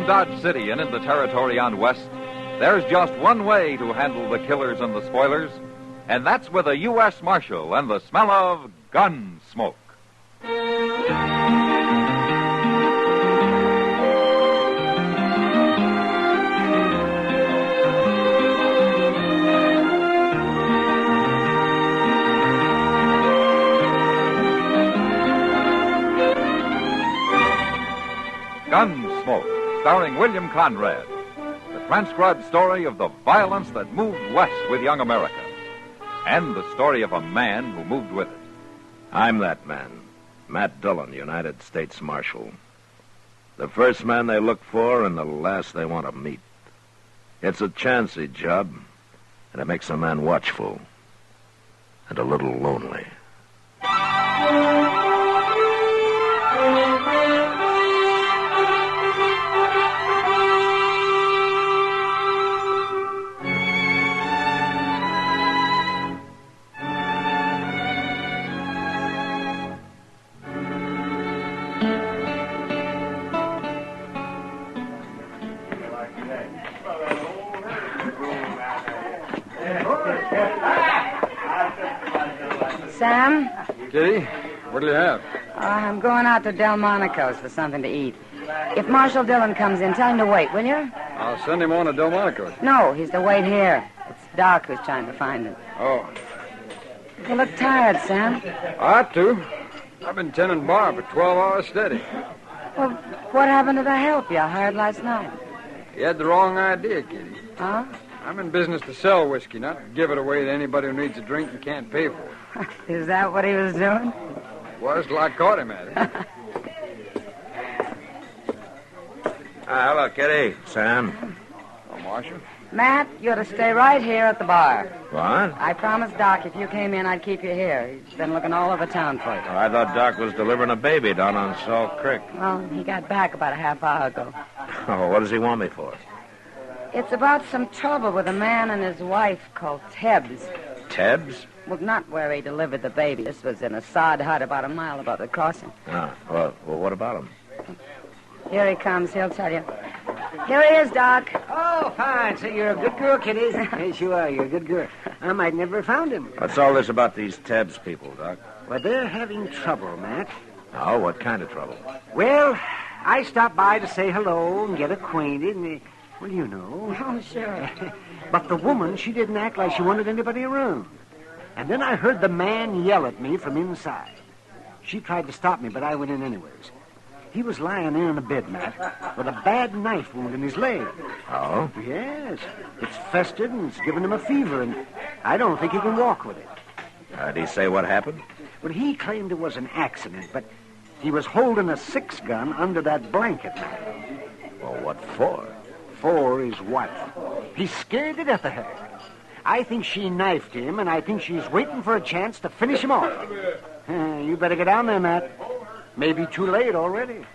Dodge City and in the territory on West, there's just one way to handle the killers and the spoilers, and that's with a U.S. Marshal and the smell of Gunsmoke. Gunsmoke, starring William Conrad. The transcribed story of the violence that moved west with young America. And the story of a man who moved with it. I'm that man, Matt Dillon, United States Marshal. The first man they look for and the last they want to meet. It's a chancy job, and it makes a man watchful and a little lonely. Sam? Kitty, what'll you have? I'm going out to Delmonico's for something to eat. If Marshal Dillon comes in, tell him to wait, will you? I'll send him on to Delmonico's. No, he's to wait here. It's Doc who's trying to find him. Oh. You look tired, Sam. I ought to. I've been tending bar for 12 hours steady. Well, what happened to the help you hired last night? You had the wrong idea, Kitty. Huh? I'm in business to sell whiskey, not to give it away to anybody who needs a drink and can't pay for it. Is that what he was doing? Was till I caught him at it. Hello, Kitty. Sam. Oh, Marshal. Matt, you're to stay right here at the bar. What? I promised Doc if you came in, I'd keep you here. He's been looking all over town for you. Oh, I thought Doc was delivering a baby down on Salt Creek. Well, he got back about a half hour ago. Oh, what does he want me for? It's about some trouble with a man and his wife called Tebbs. Tebbs? Well, not where he delivered the baby. This was in a sod hut about a mile above the crossing. Ah, well, what about him? Here he comes. He'll tell you. Here he is, Doc. Oh, fine. So you're a good girl, Kitty. Yes, you are. You're a good girl. I might never have found him. What's all this about these Tebbs people, Doc? Well, they're having trouble, Matt. Oh, what kind of trouble? Well, I stopped by to say hello and get acquainted, and, well, you know. Oh, sure. But the woman, she didn't act like she wanted anybody around. And then I heard the man yell at me from inside. She tried to stop me, but I went in anyways. He was lying there in a bed, Matt, with a bad knife wound in his leg. Oh? Yes. It's festered and it's given him a fever, and I don't think he can walk with it. Did he say what happened? Well, he claimed it was an accident, but he was holding a 6-gun under that blanket, Matt. Well, what for? For his wife. He's scared to death of her. I think she knifed him, and I think she's waiting for a chance to finish him off. You better get down there, Matt. Maybe too late already.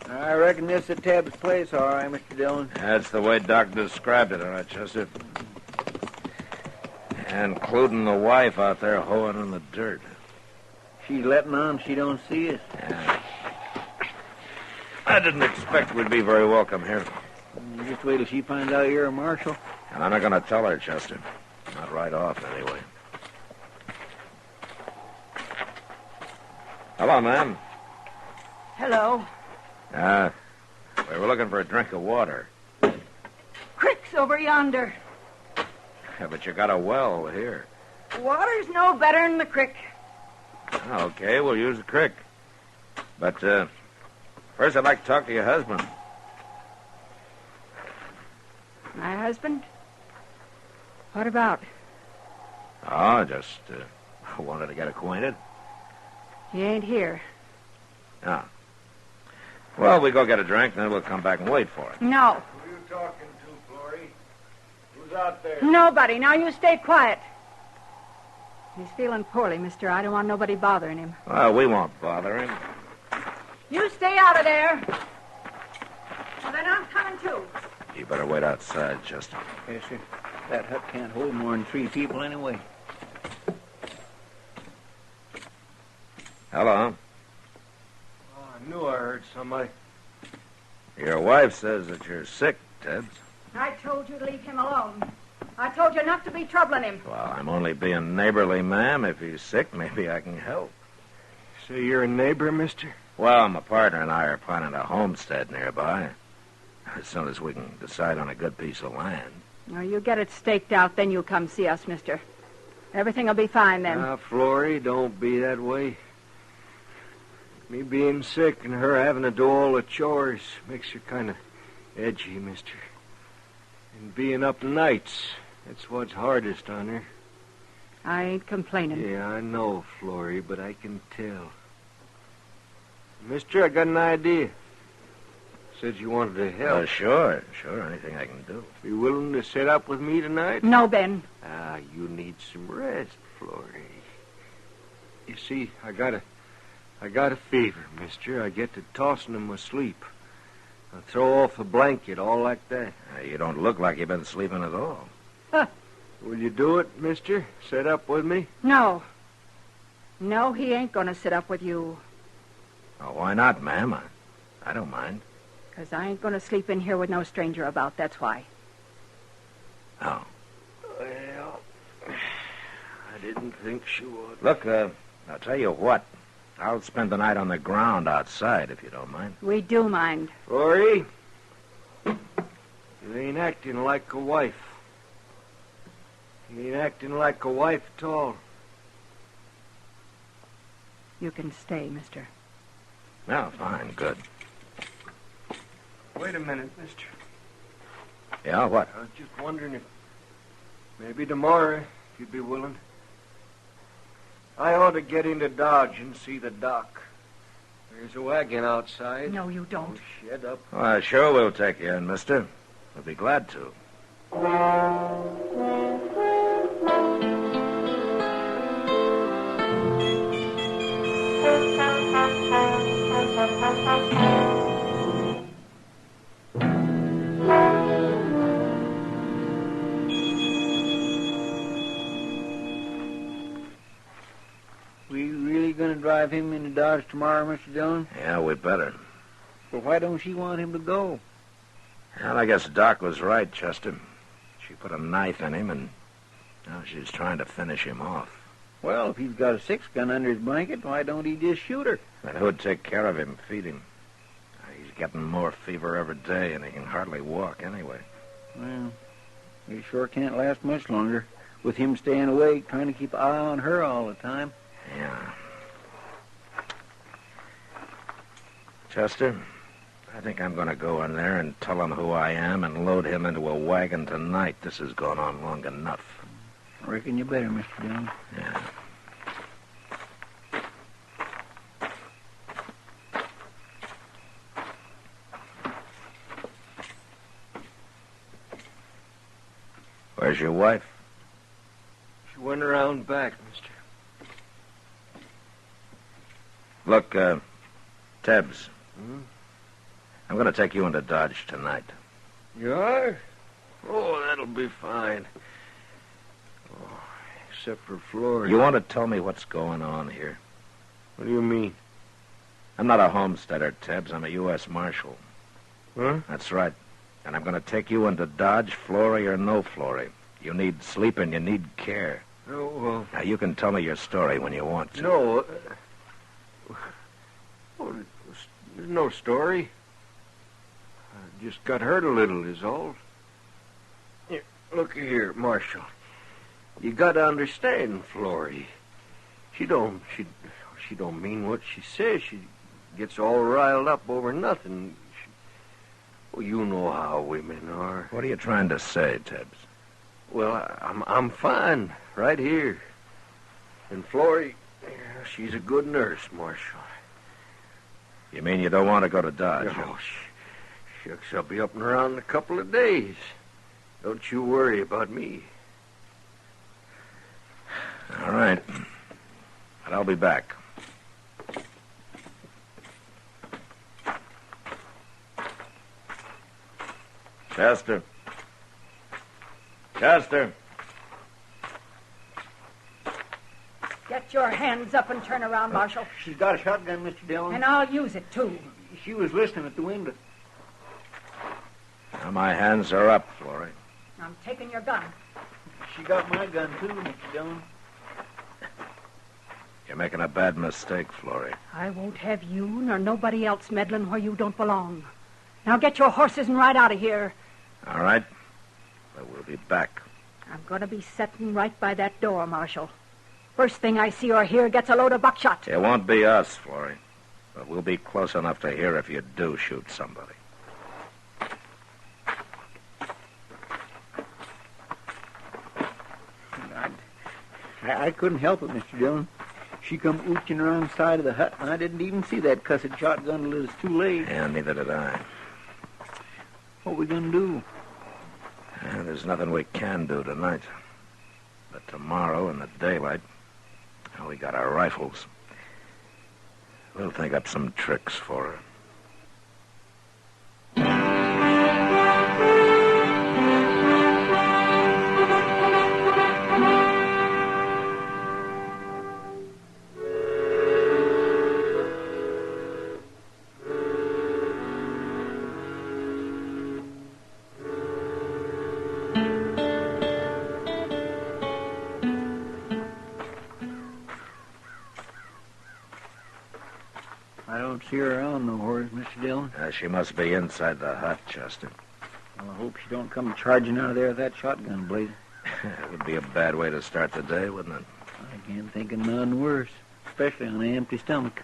I reckon this is Tebbs' place, all right, Mr. Dillon. That's the way Doc described it, all right, Chester. Including the wife out there hoeing in the dirt. She's letting on she don't see us. Yeah. I didn't expect we'd be very welcome here. Just wait till she finds out you're a marshal. And I'm not going to tell her, Chester. Not right off, anyway. Hello, ma'am. Hello. We were looking for a drink of water. Crick's over yonder. Yeah, but you got a well here. Water's no better than the crick. Okay, we'll use the creek. But, first I'd like to talk to your husband. My husband? What about? Oh, just wanted to get acquainted. He ain't here. Ah. Well, we go get a drink, then we'll come back and wait for him. No. Who are you talking to, Florrie? out there? Nobody. Now you stay quiet. He's feeling poorly, mister. I don't want nobody bothering him. Well, we won't bother him. You stay out of there. Well, then I'm coming too. You better wait outside, Chester. Yes, sir. That hut can't hold more than 3 people anyway. Hello. Oh, I knew I heard somebody. Your wife says that you're sick, Tebbs. I told you to leave him alone. I told you not to be troubling him. Well, I'm only being neighborly, ma'am. If he's sick, maybe I can help. So you're a neighbor, mister? Well, my partner and I are planning a homestead nearby. As soon as we can decide on a good piece of land. Now, you get it staked out, then you come see us, mister. Everything will be fine then. Now, Florrie, don't be that way. Me being sick and her having to do all the chores makes her kind of edgy, mister. And being up nights, that's what's hardest on her. I ain't complaining. Yeah, I know, Florrie, but I can tell. Mister, I got an idea. Said you wanted to help. Sure. Anything I can do. Be willing to sit up with me tonight? No, Ben. Ah, you need some rest, Florrie. You see, I got a fever, mister. I get to tossing in my sleep. I throw off a blanket, all like that. You don't look like you've been sleeping at all. Will you do it, mister? Sit up with me? No. No, he ain't going to sit up with you. Oh, why not, ma'am? I don't mind. 'Cause I ain't going to sleep in here with no stranger about, that's why. Oh. Well, I didn't think she would. Look, I'll tell you what. I'll spend the night on the ground outside, if you don't mind. We do mind. Florrie, you ain't acting like a wife. You ain't acting like a wife at all. You can stay, mister. No, fine, good. Wait a minute, mister. Yeah, what? I was just wondering if maybe tomorrow, if you'd be willing. I ought to get into Dodge and see the doc. There's a wagon outside. No, you don't. Oh, shut up. Well, sure we'll take you in, mister. We'll be glad to. We really going to drive him into Dodge tomorrow, Mr. Dillon? Yeah, we better. Well, why don't she want him to go? Well, I guess Doc was right, Chester. She put a knife in him, and now she's trying to finish him off. Well, if he's got a 6-gun under his blanket, why don't he just shoot her? But who'd take care of him, feed him? He's getting more fever every day, and he can hardly walk anyway. Well, he sure can't last much longer with him staying awake, trying to keep an eye on her all the time. Yeah. Chester, I think I'm going to go in there and tell him who I am and load him into a wagon tonight. This has gone on long enough. I reckon you better, Mr. Dillon. Yeah. Where's your wife? She went around back, mister. Look, Tebbs. I'm going to take you into Dodge tonight. You are? Oh, that'll be fine. Oh, except for Florrie. You want to tell me what's going on here? What do you mean? I'm not a homesteader, Tebbs. I'm a U.S. Marshal. Huh? That's right. And I'm going to take you into Dodge, Florrie or no Florrie. You need sleep and you need care. Oh, well. Now, you can tell me your story when you want to. No. There's no story. I just got hurt a little, is all. Here, look here, Marshal. You got to understand, Florrie. She don't mean what she says. She gets all riled up over nothing. Well, you know how women are. What are you trying to say, Tebbs? Well, I'm fine right here. And Florrie, she's a good nurse, Marshal. You mean you don't want to go to Dodge? Oh, shucks, I'll be up and around in a couple of days. Don't you worry about me. All right. But I'll be back. Chester. Chester. Get your hands up and turn around, Marshal. She's got a shotgun, Mr. Dillon. And I'll use it, too. She was listening at the window. Now my hands are up, Florrie. I'm taking your gun. She got my gun, too, Mr. Dillon. You're making a bad mistake, Florrie. I won't have you nor nobody else meddling where you don't belong. Now get your horses and ride out of here. All right. But we'll be back. I'm going to be sitting right by that door, Marshal. First thing I see or hear gets a load of buckshot. It won't be us, Florrie. But we'll be close enough to hear if you do shoot somebody. I couldn't help it, Mr. Dillon. She come ooching around the side of the hut, and I didn't even see that cussed shotgun until it was too late. Yeah, neither did I. What we gonna do? Yeah, there's nothing we can do tonight. But tomorrow in the daylight, well, we got our rifles. We'll think up some tricks for her. I don't see her around nowhere, Mr. Dillon. She must be inside the hut, Chester. Well, I hope she don't come charging out of there with that shotgun blade. It would be a bad way to start the day, wouldn't it? I can't think of none worse, especially on an empty stomach.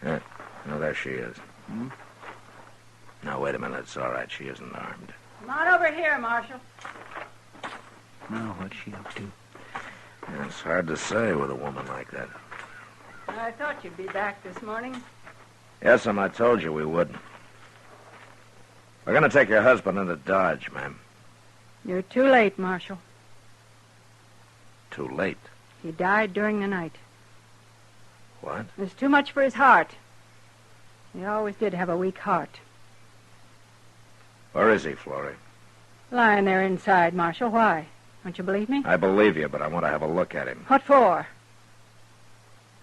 Yeah. No, there she is. Hmm? Now, wait a minute. It's all right. She isn't armed. Come on over here, Marshal. Now, what's she up to? Yeah, it's hard to say with a woman like that. I thought you'd be back this morning. Yes, I told you we would. We're going to take your husband into Dodge, ma'am. You're too late, Marshal. Too late. He died during the night. What? It was too much for his heart. He always did have a weak heart. Where is he, Florrie? Lying there inside, Marshal. Why? Don't you believe me? I believe you, but I want to have a look at him. What for?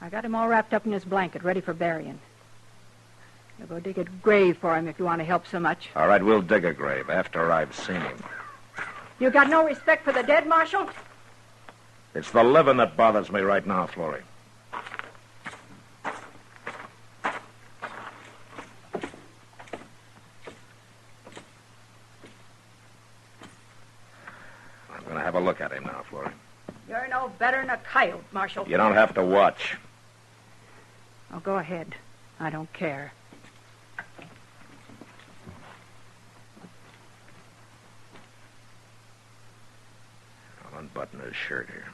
I got him all wrapped up in his blanket, ready for burying. You'll go dig a grave for him if you want to help so much. All right, we'll dig a grave after I've seen him. You got no respect for the dead, Marshal? It's the living that bothers me right now, Florrie. I'm going to have a look at him now, Florrie. You're no better than a coyote, Marshal. You don't have to watch. Oh, go ahead. I don't care. I'll unbutton his shirt here.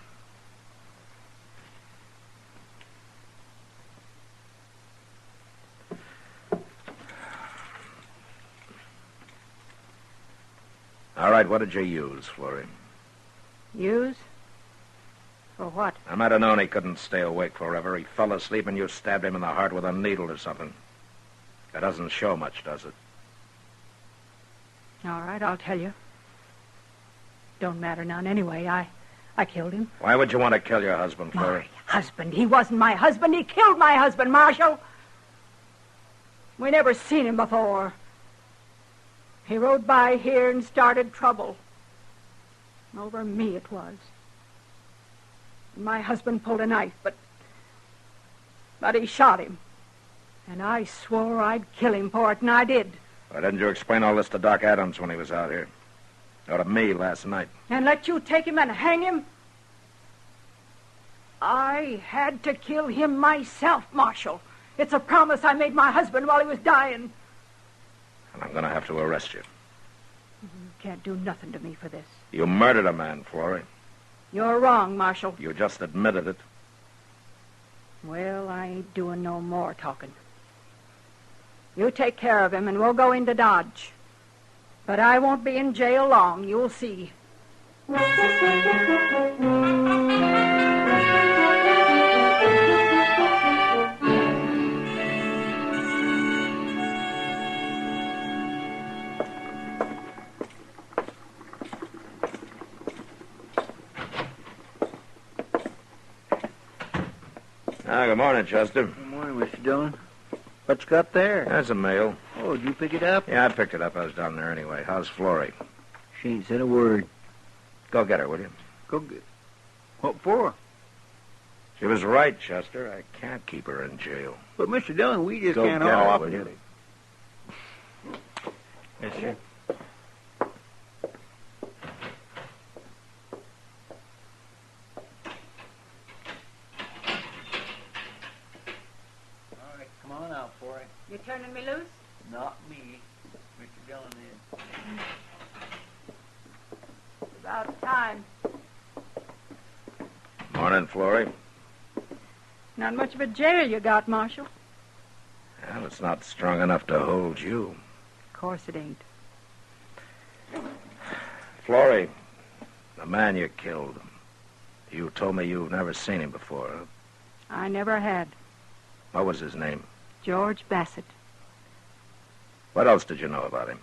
All right, what did you use, Florrie? Use? For what? I might have known he couldn't stay awake forever. He fell asleep and you stabbed him in the heart with a needle or something. That doesn't show much, does it? All right, I'll tell you. Don't matter none anyway. I killed him. Why would you want to kill your husband, Florrie? My husband? He wasn't my husband. He killed my husband, Marshal. We never seen him before. He rode by here and started trouble. Over me it was. My husband pulled a knife, but he shot him. And I swore I'd kill him for it, and I did. Why didn't you explain all this to Doc Adams when he was out here? Or to me last night? And let you take him and hang him? I had to kill him myself, Marshal. It's a promise I made my husband while he was dying. And I'm going to have to arrest you. You can't do nothing to me for this. You murdered a man, Florrie. You're wrong, Marshal. You just admitted it. Well, I ain't doing no more talking. You take care of him, and we'll go into Dodge. But I won't be in jail long, you'll see. Good morning, Chester. Good morning, Mr. Dillon. What you got there? That's a mail. Oh, did you pick it up? Yeah, I picked it up. I was down there anyway. How's Florrie? She ain't said a word. Go get her, will you? Go get... What for? She was right, Chester. I can't keep her in jail. But, Mr. Dillon, we just Go can't get haul her, off... will you? Yes, sir. All right, come on out for it. You turning me loose? Not me. Mr. Dillon is. About time. Morning, Florrie. Not much of a jail you got, Marshal. Well, it's not strong enough to hold you. Of course it ain't. Florrie, the man you killed, you told me you've never seen him before, huh? I never had. What was his name? George Bassett. What else did you know about him?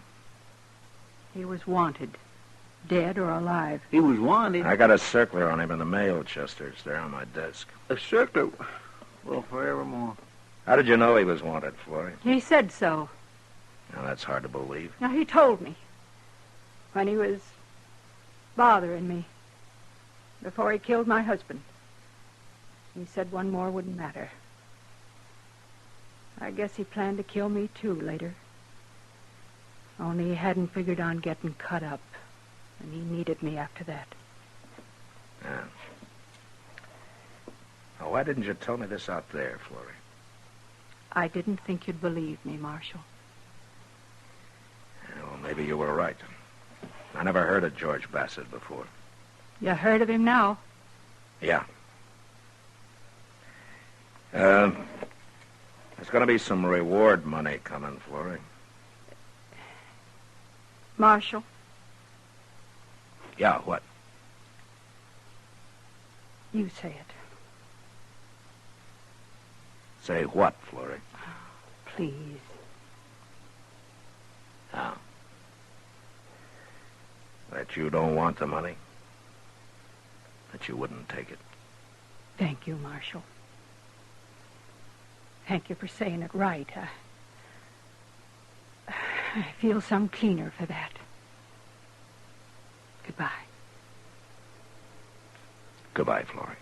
He was wanted. Dead or alive. He was wanted. I got a circular on him in the mail, Chester. It's there on my desk. A circular. Well, forevermore. How did you know he was wanted, Florrie? He said so. Now, that's hard to believe. Now, he told me. When he was bothering me. Before he killed my husband. He said one more wouldn't matter. I guess he planned to kill me, too, later. Only he hadn't figured on getting cut up. And he needed me after that. Yeah. Now, why didn't you tell me this out there, Florrie? I didn't think you'd believe me, Marshal. Yeah, well, maybe you were right. I never heard of George Bassett before. You heard of him now? Yeah. There's going to be some reward money coming, Florrie. Marshal, Yeah, what? you say it. Say what, Florrie? Please. Now. That you don't want the money? That you wouldn't take it? Thank you, Marshal. Thank you for saying it right. I feel some cleaner for that. Goodbye. Goodbye, Florrie.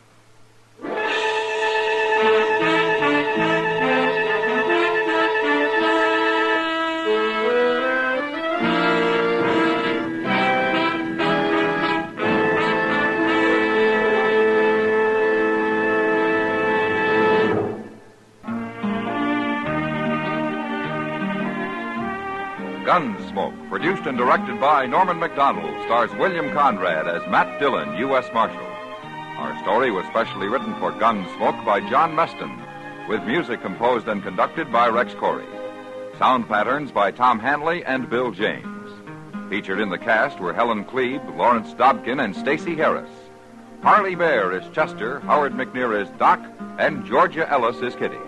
Gunsmoke, produced and directed by Norman MacDonald, stars William Conrad as Matt Dillon, U.S. Marshal. Our story was specially written for Gunsmoke by John Meston, with music composed and conducted by Rex Corey. Sound patterns by Tom Hanley and Bill James. Featured in the cast were Helen Klebe, Lawrence Dobkin, and Stacey Harris. Harley Bear is Chester, Howard McNear is Doc, and Georgia Ellis is Kitty.